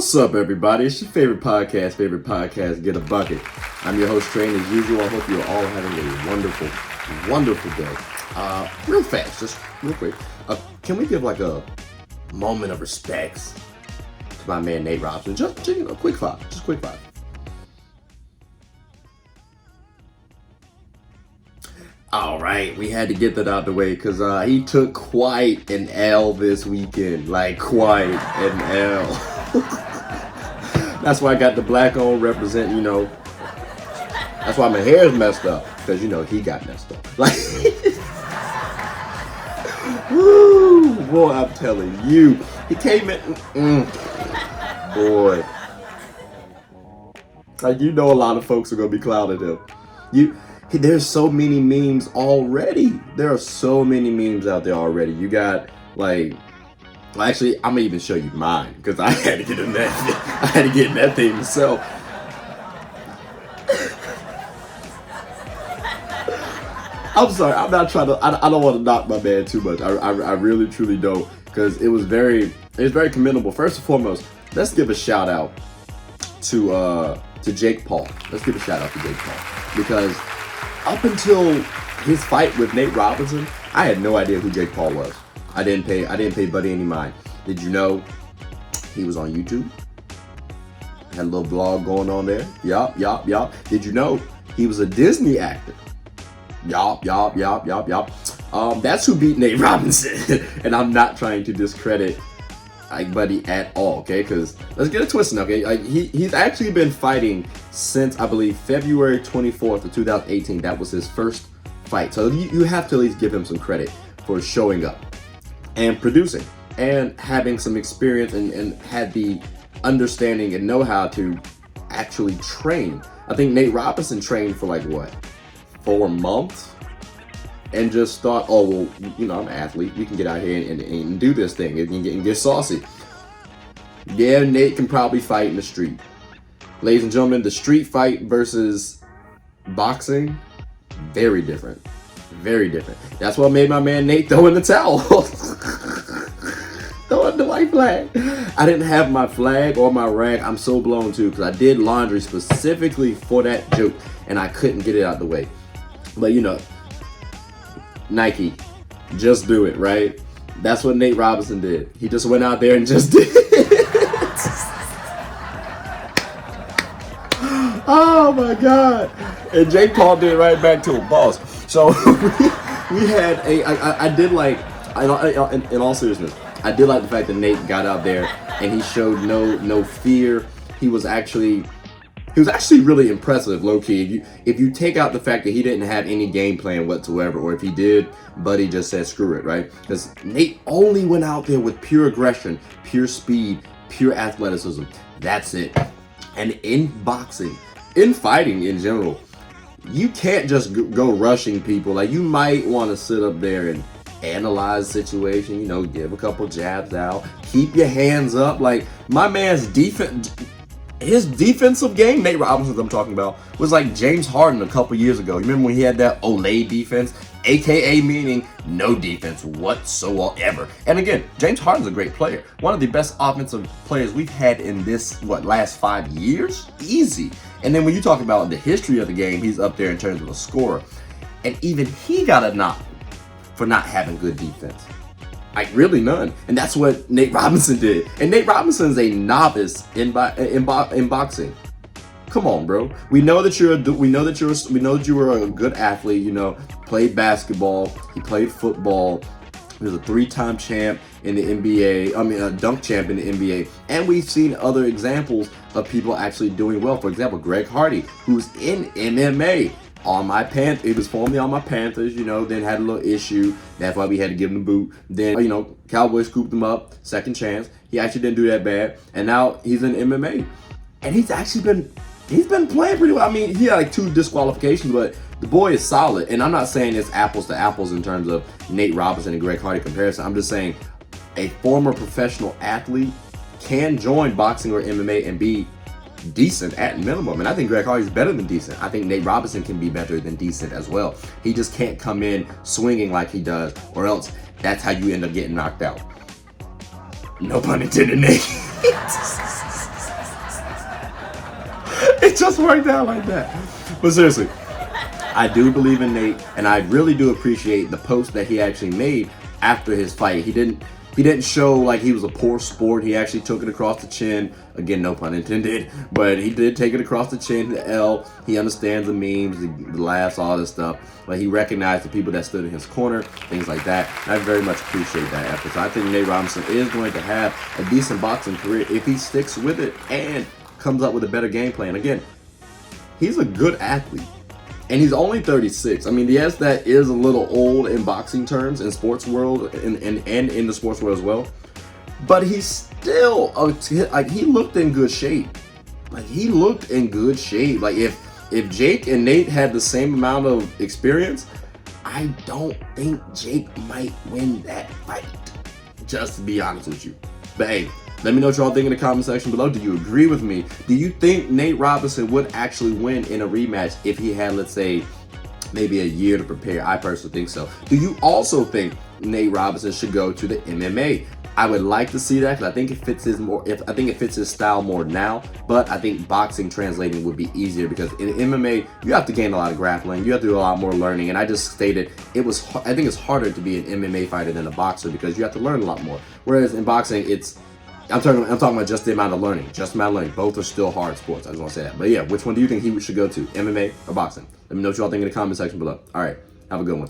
What's up, everybody? It's your favorite podcast, Get a Bucket. I'm your host, Train, as usual. I hope you're all having a wonderful, wonderful day. Real fast, just real quick. Can we give like a moment of respect to my man, Nate Robinson? Just quick five. All right, we had to get that out the way because he took quite an L this weekend. Like, quite an L. That's why I got the black on represent, That's why my hair is messed up. Because, he got messed up. Like, woo, boy, I'm telling you. He came in, boy. Like, a lot of folks are going to be clouded him. There's so many memes already. There are so many memes out there already. You got, actually, I'm gonna even show you mine because I had to get in that. I had to get in that thing myself. I'm sorry. I'm not trying to. I don't want to knock my man too much. I really truly don't, because it was very commendable. First and foremost, let's give a shout out to Jake Paul. Let's give a shout out to Jake Paul, because up until his fight with Nate Robinson, I had no idea who Jake Paul was. I didn't pay Buddy any mind. Did you know he was on YouTube? Had a little vlog going on there. Yup. Did you know he was a Disney actor? Yup. That's who beat Nate Robinson. And I'm not trying to discredit Buddy at all, okay? Because let's get it twisted, okay? He's actually been fighting since, I believe, February 24th of 2018. That was his first fight. So you have to at least give him some credit for showing up and producing and having some experience and had the understanding and know-how to actually train. I think Nate Robinson trained for 4 months and just thought, oh, well, I'm an athlete. We can get out here and do this thing and get saucy. Yeah, Nate can probably fight in the street. Ladies and gentlemen, the street fight versus boxing, very different. Very different. That's what made my man Nate throw in the towel. Throw in the white flag. I didn't have my flag or my rag. I'm so blown too, because I did laundry specifically for that joke and I couldn't get it out the way. But Nike, just do it, right? That's what Nate Robinson did. He just went out there and just did it. Oh my God. And Jake Paul did right back to him, boss. So we had in all seriousness, I did like the fact that Nate got out there and he showed no fear. He was actually really impressive, low key. If you take out the fact that he didn't have any game plan whatsoever, or if he did, Buddy just said screw it, right? Because Nate only went out there with pure aggression, pure speed, pure athleticism. That's it. And in boxing, in fighting in general, you can't just go rushing people. You might want to sit up there and analyze the situation, give a couple jabs out, keep your hands up. My man's defense, his defensive game, Nate Robinson I'm talking about, was like James Harden a couple years ago. You remember when he had that Olay defense? AKA meaning no defense whatsoever. And again, James Harden's a great player. One of the best offensive players we've had in this, last 5 years? Easy. And then when you talk about the history of the game, he's up there in terms of a scorer. And even he got a knock for not having good defense. Really none. And that's what Nate Robinson did. And Nate Robinson's a novice in boxing. Come on, bro. We know that you were a good athlete. Played basketball. He played football. He was a 3-time champ in the NBA. A dunk champ in the NBA. And we've seen other examples of people actually doing well. For example, Greg Hardy, who's in MMA. He was formerly on my Panthers, then had a little issue. That's why we had to give him the boot. Then, Cowboys scooped him up, second chance. He actually didn't do that bad. And now he's in MMA. And he's been playing pretty well. He had 2 disqualifications, but the boy is solid. And I'm not saying it's apples to apples in terms of Nate Robinson and Greg Hardy comparison. I'm just saying a former professional athlete can join boxing or MMA and be decent at minimum. And I think Greg Hardy's better than decent. I think Nate Robinson can be better than decent as well. He just can't come in swinging like he does, or else that's how you end up getting knocked out. No pun intended, Nate. It just worked out like that. But seriously, I do believe in Nate, and I really do appreciate the post that he actually made after his fight. He didn't show like he was a poor sport. He actually took it across the chin. Again, no pun intended, but he did take it across the chin, the L. He understands the memes, the laughs, all this stuff. But he recognized the people that stood in his corner, things like that. And I very much appreciate that effort. So I think Nate Robinson is going to have a decent boxing career if he sticks with it and comes up with a better game plan. Again, he's a good athlete. And he's only 36. I mean, yes, that is a little old in boxing terms, in sports world, and in the sports world as well. But he's still, like, he looked in good shape. Like, he looked in good shape. Like, if Jake and Nate had the same amount of experience, I don't think Jake might win that fight. Just to be honest with you. But hey, let me know what y'all think in the comment section below. Do you agree with me? Do you think Nate Robinson would actually win in a rematch if he had, let's say, maybe a year to prepare? I personally think so. Do you also think Nate Robinson should go to the MMA? I would like to see that because I think it fits his style more now. But I think boxing translating would be easier because in MMA you have to gain a lot of grappling, you have to do a lot more learning. And I just stated I think it's harder to be an MMA fighter than a boxer because you have to learn a lot more. Whereas in boxing, I'm talking about just the amount of learning. Both are still hard sports. I just want to say that. But yeah, which one do you think he should go to? MMA or boxing? Let me know what y'all think in the comment section below. All right, have a good one.